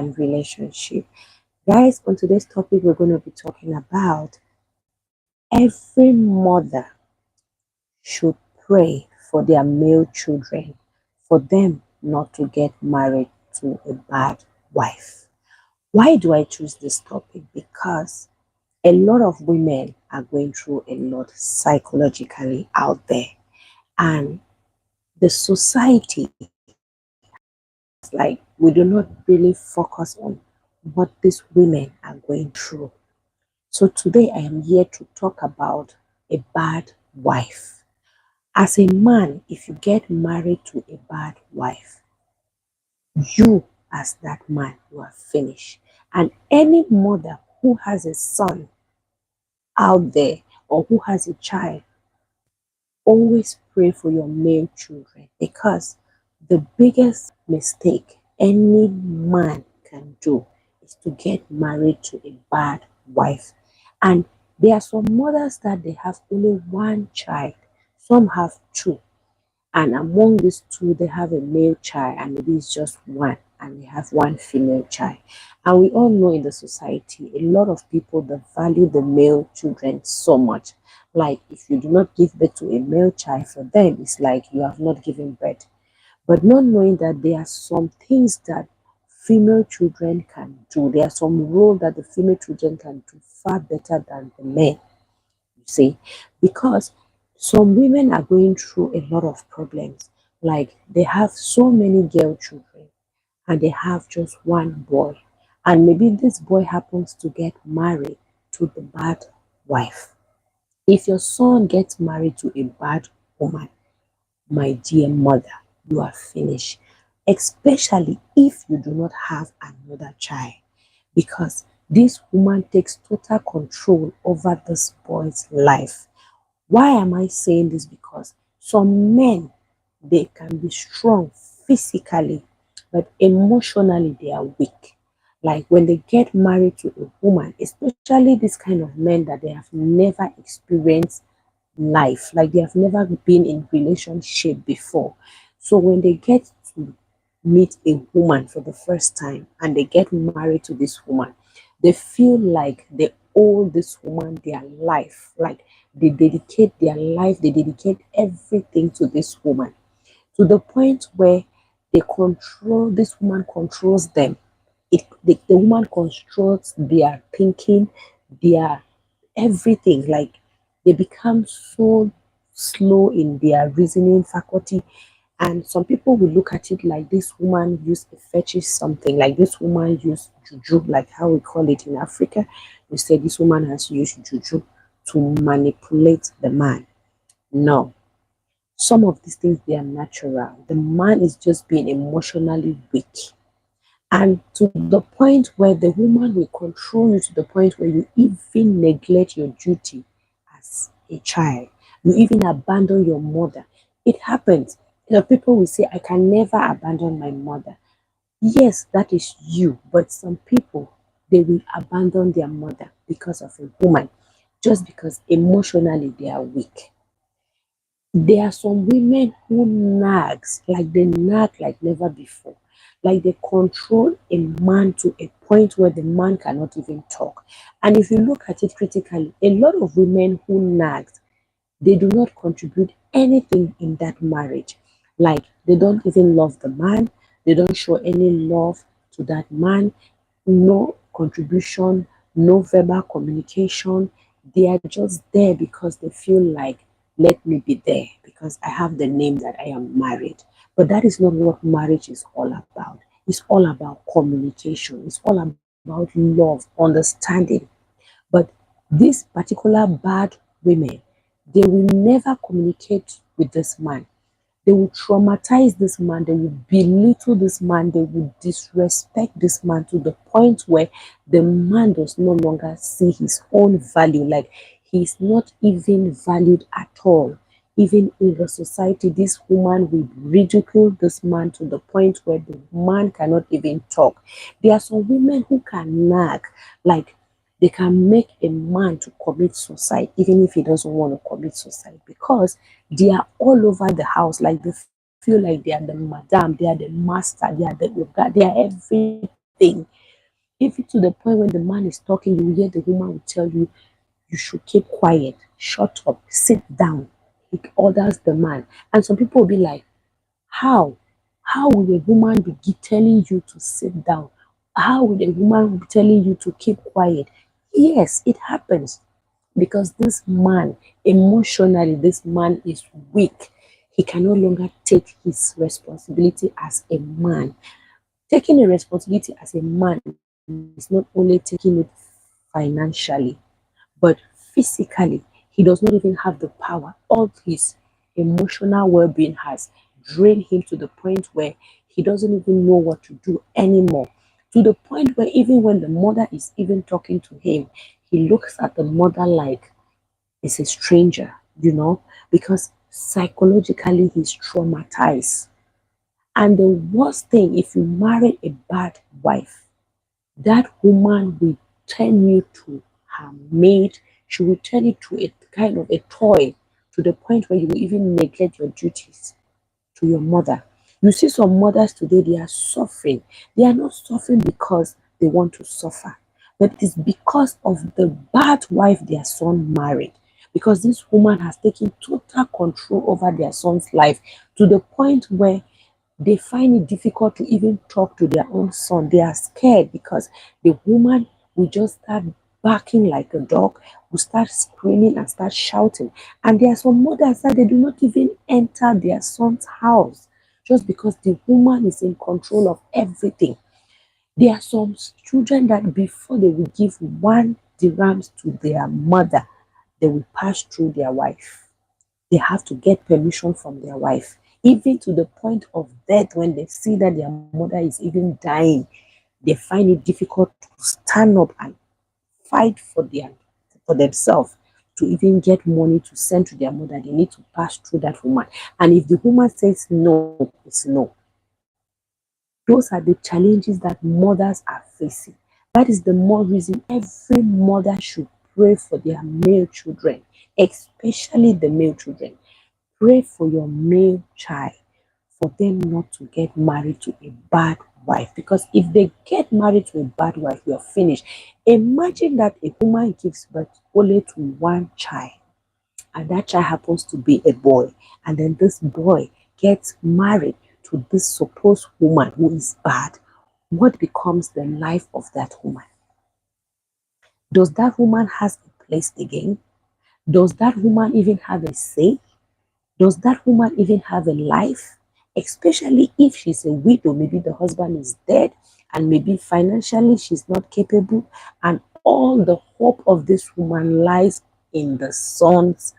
and relationship. Guys, on today's topic, we're going to be talking about every mother should pray for their male children for them not to get married to a bad wife. Why do I choose this topic? Because a lot of women are going through a lot psychologically out there, and the society, like, we do not really focus on what these women are going through. So today I am here to talk about a bad wife. As a man, if you get married to a bad wife, you as that man, you are finished. And any mother who has a son out there or who has a child, always pray for your male children, because the biggest mistake any man can do is to get married to a bad wife. And there are some mothers that they have only one child, some have two, and among these two they have a male child, and maybe it's just one, and they have one female child. And we all know in the society a lot of people that value the male children so much. Like, if you do not give birth to a male child, for them it's like you have not given birth. But not knowing that there are some things that female children can do, there are some roles that the female children can do far better than the men, you see. Because some women are going through a lot of problems. Like, they have so many girl children and they have just one boy, and maybe this boy happens to get married to the bad wife. If your son gets married to a bad woman, my dear mother, you are finished. Especially if you do not have another child, because this woman takes total control over this boy's life. Why am I saying this? Because some men, they can be strong physically, but emotionally they are weak. Like, when they get married to a woman, especially this kind of men that they have never experienced life, like they have never been in relationship before. So when they get to meet a woman for the first time and they get married to this woman, they feel like they owe this woman their life. Like, they dedicate their life, they dedicate everything to this woman, to the point where they control, this woman controls them. The woman controls their thinking, their everything. Like, they become so slow in their reasoning faculty. And some people will look at it like this woman used a fetish something, like this woman used juju, like how we call it in Africa. We say this woman has used juju to manipulate the man. No, some of these things, they are natural. The man is just being emotionally weak, and to the point where the woman will control you, to the point where you even neglect your duty as a child. You even abandon your mother. It happens. People will say, I can never abandon my mother. Yes, that is you. But some people, they will abandon their mother because of a woman, just because emotionally they are weak. There are some women who nags, like they nag like never before. Like, they control a man to a point where the man cannot even talk. And if you look at it critically, a lot of women who nag, they do not contribute anything in that marriage. Like, they don't even love the man, they don't show any love to that man, no contribution, no verbal communication. They are just there because they feel like, let me be there because I have the name that I am married. But that is not what marriage is all about. It's all about communication, it's all about love, understanding. But these particular bad women, they will never communicate with this man. They will traumatize this man, they will belittle this man, they will disrespect this man to the point where the man does no longer see his own value. Like, he's not even valued at all. Even in the society, this woman will ridicule this man to the point where the man cannot even talk. There are some women who can nag, like, they can make a man to commit suicide even if he doesn't want to commit suicide, because they are all over the house. Like, they feel like they are the madam, they are the master, they are the yoga, they are everything. Even to the point when the man is talking, you will hear the woman will tell you, you should keep quiet, shut up, sit down. He orders the man. And some people will be like, how? How will a woman be telling you to sit down? How will a woman be telling you to keep quiet? Yes, it happens because this man, emotionally, this man is weak. He can no longer take his responsibility as a man. Taking a responsibility as a man is not only taking it financially, but physically, he does not even have the power. All his emotional well being has drained him to the point where he doesn't even know what to do anymore. To the point where even when the mother is even talking to him, he looks at the mother like it's a stranger, because psychologically he's traumatized. And the worst thing, if you marry a bad wife, that woman will turn you to her maid. She will turn it to a kind of a toy, to the point where you will even neglect your duties to your mother. You see some mothers today, they are suffering. They are not suffering because they want to suffer, but it is because of the bad wife their son married. Because this woman has taken total control over their son's life, to the point where they find it difficult to even talk to their own son. They are scared because the woman will just start barking like a dog, will start screaming and start shouting. And there are some mothers that they do not even enter their son's house just because the woman is in control of everything. There are some children that before they will give 1 dirhams to their mother, they will pass through their wife. They have to get permission from their wife, even to the point of death. When they see that their mother is even dying, they find it difficult to stand up and fight for themselves to even get money to send to their mother. They need to pass through that woman. And if the woman says no, it's no. Those are the challenges that mothers are facing. That is the more reason every mother should pray for their male children, especially the male children. Pray for your male child, for them not to get married to a bad wife. Because if they get married to a bad wife, you're finished. Imagine that a woman gives birth only to one child, and that child happens to be a boy, and then this boy gets married to this supposed woman who is bad. What becomes the life of that woman? Does that woman has a place again? Does that woman even have a say? Does that woman even have a life? Especially if she's a widow, maybe the husband is dead, and maybe financially she's not capable, and all the hope of this woman lies in the son's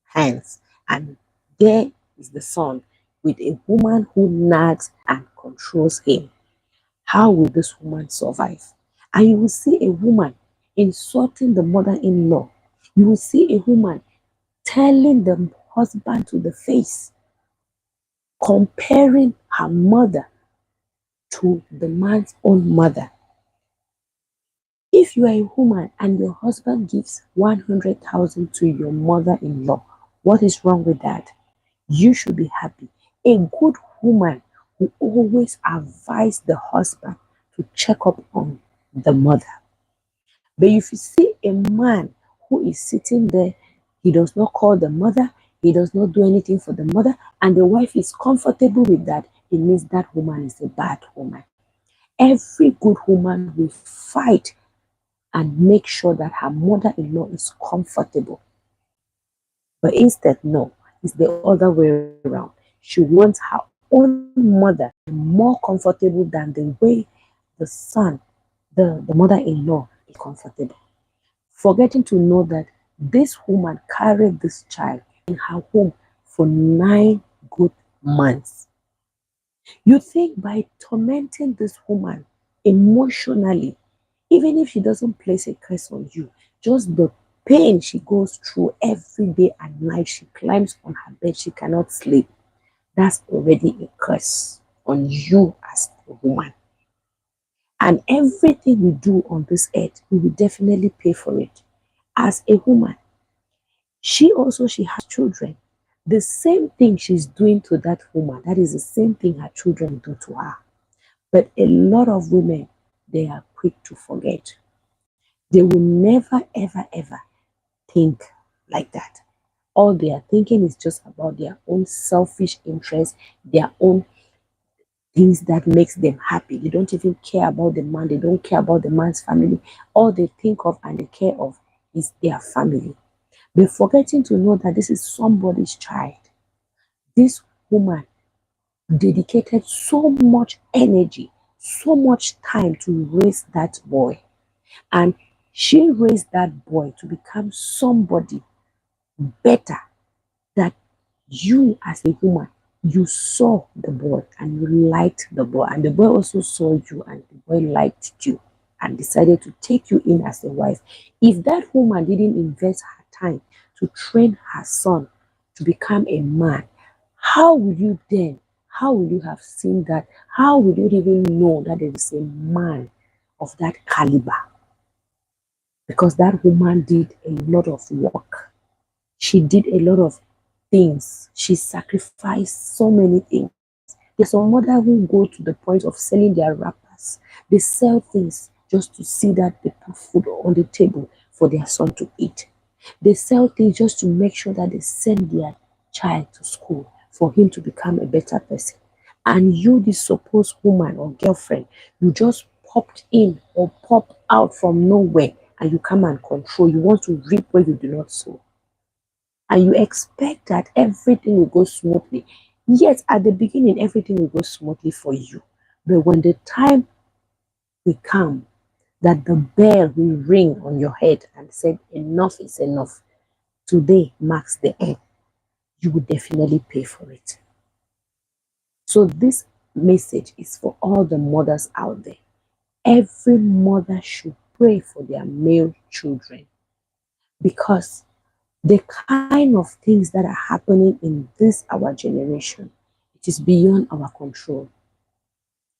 hands. And there is the son with a woman who nags and controls him. How will this woman survive? And you will see a woman insulting the mother in law. You will see a woman telling the husband to the face, comparing her mother to the man's own mother. If you are a woman and your husband gives 100,000 to your mother in law, what is wrong with that? You should be happy. A good woman will always advise the husband to check up on the mother. But if you see a man who is sitting there, he does not call the mother, he does not do anything for the mother, and the wife is comfortable with that, it means that woman is a bad woman. Every good woman will fight and make sure that her mother in law is comfortable. But instead, no, it's the other way around. She wants her own mother more comfortable than the way the son, the mother in law, is comfortable. Forgetting to know that this woman carried this child in her womb for 9 good months. You think by tormenting this woman emotionally, even if she doesn't place a curse on you, just the pain she goes through every day and night, she climbs on her bed, she cannot sleep. That's already a curse on you as a woman. And everything we do on this earth, we will definitely pay for it. As a woman, she has children. The same thing she's doing to that woman, that is the same thing her children do to her. But a lot of women they are quick to forget. They will never, ever, ever think like that. All they are thinking is just about their own selfish interests, their own things that makes them happy. They don't even care about the man. They don't care about the man's family. All they think of and they care of is their family. They're forgetting to know that this is somebody's child. This woman dedicated so much energy, so much time to raise that boy. And she raised that boy to become somebody better that you as a woman, you saw the boy and you liked the boy, and the boy also saw you and the boy liked you and decided to take you in as a wife. If that woman didn't invest her time to train her son to become a man, how will you then? How will you have seen that? How will you even know that there is a man of that caliber? Because that woman did a lot of work. She did a lot of things. She sacrificed so many things. There's some mother who go to the point of selling their wrappers. They sell things just to see that they put food on the table for their son to eat. They sell things just to make sure that they send their child to school for him to become a better person. And you, this supposed woman or girlfriend, you just popped in or popped out from nowhere and you come and control. You want to reap where you do not sow, and you expect that everything will go smoothly. Yes, at the beginning, everything will go smoothly for you. But when the time will come that the bell will ring on your head and say, enough is enough, today marks the end, you will definitely pay for it. So, this message is for all the mothers out there. Every mother should pray for their male children, because the kind of things that are happening in this our generation, it is beyond our control.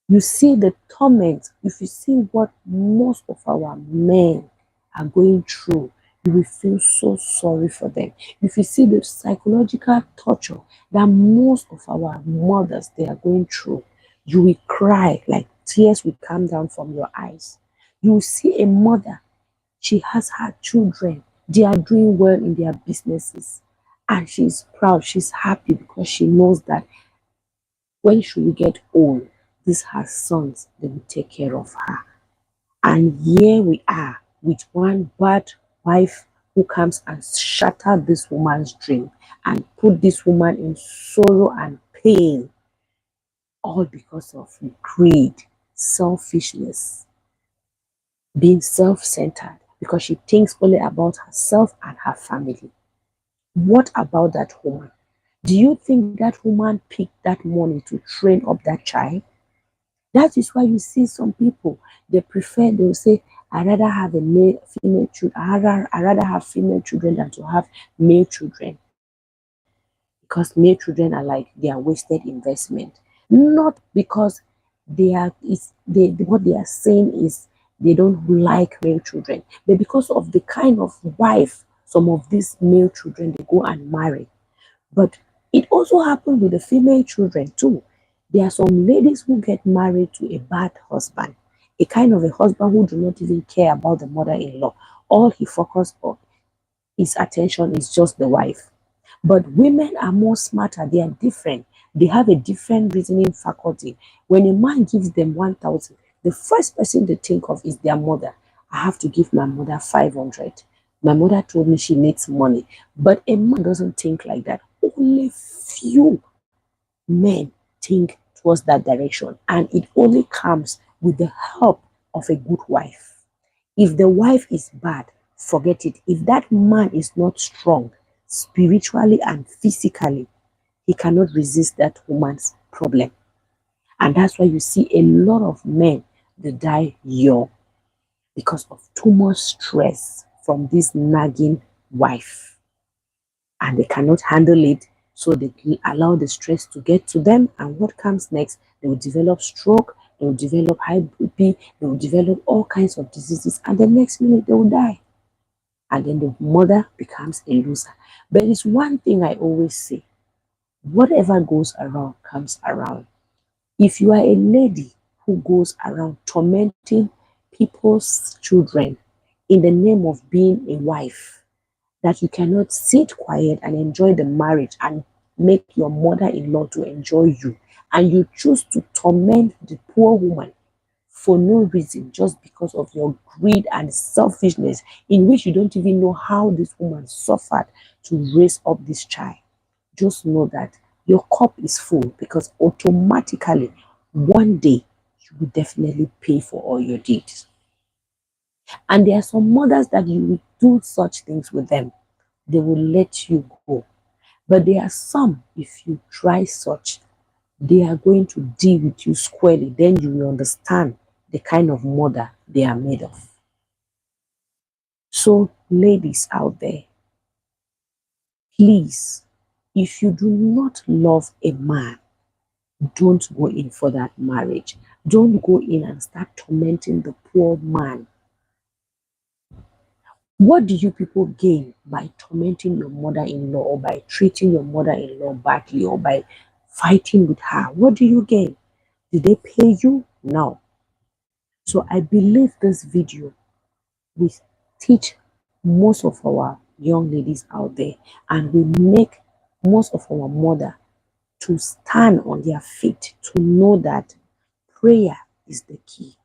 You see the torment, if you see what most of our men are going through, you will feel so sorry for them. If you see the psychological torture that most of our mothers they are going through, you will cry, like tears will come down from your eyes. You will see a mother, she has her children. They are doing well in their businesses. And she's proud. She's happy because she knows that when she will get old, these her sons, they will take care of her. And here we are with one bad wife who comes and shatter this woman's dream and put this woman in sorrow and pain, all because of greed, selfishness, being self-centered, because she thinks only about herself and her family. What about that woman? Do you think that woman picked that money to train up that child? That is why you see some people, they will say, I rather have a female children, I rather have female children than to have male children, because male children are like they are wasted investment. Not because what they are saying is they don't like male children, but because of the kind of wife some of these male children they go and marry. But it also happens with the female children too. There are some ladies who get married to a bad husband, a kind of a husband who do not even care about the mother-in-law. All he focuses on, his attention is just the wife. But women are more smarter, they are different. They have a different reasoning faculty. When a man gives them 1,000, the first person they think of is their mother. I have to give my mother 500. My mother told me she needs money. But a man doesn't think like that. Only few men think towards that direction. And it only comes with the help of a good wife. If the wife is bad, forget it. If that man is not strong spiritually and physically, he cannot resist that woman's problem. And that's why you see a lot of men that die young because of too much stress from this nagging wife. And they cannot handle it, so they allow the stress to get to them. And what comes next? They will develop stroke, they will develop high BP, they will develop all kinds of diseases, and the next minute they will die. And then the mother becomes a loser. But it's one thing I always say: whatever goes around comes around. If you are a lady who goes around tormenting people's children in the name of being a wife, that you cannot sit quiet and enjoy the marriage and make your mother-in-law to enjoy you, and you choose to torment the poor woman for no reason, just because of your greed and selfishness, in which you don't even know how this woman suffered to raise up this child. Just know that your cup is full, because automatically one day you will definitely pay for all your deeds. And there are some mothers that you will do such things with them, they will let you go. But there are some, if you try such, they are going to deal with you squarely. Then you will understand the kind of mother they are made of. So, ladies out there, please, if you do not love a man, don't go in for that marriage. Don't go in and start tormenting the poor man. What do you people gain by tormenting your mother-in-law, or by treating your mother-in-law badly, or by fighting with her? What do you gain? Did they pay you? No. So I believe this video will teach most of our young ladies out there, and will make most of our mother to stand on their feet, to know that prayer is the key.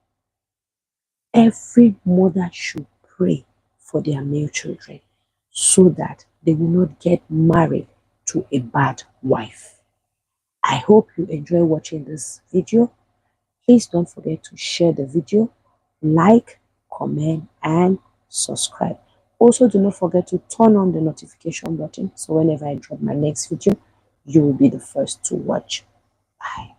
Every mother should pray for their male children, so that they will not get married to a bad wife. I hope you enjoy watching this video. Please don't forget to share the video, like, comment, and subscribe. Also, do not forget to turn on the notification button, so whenever I drop my next video, you will be the first to watch. Bye.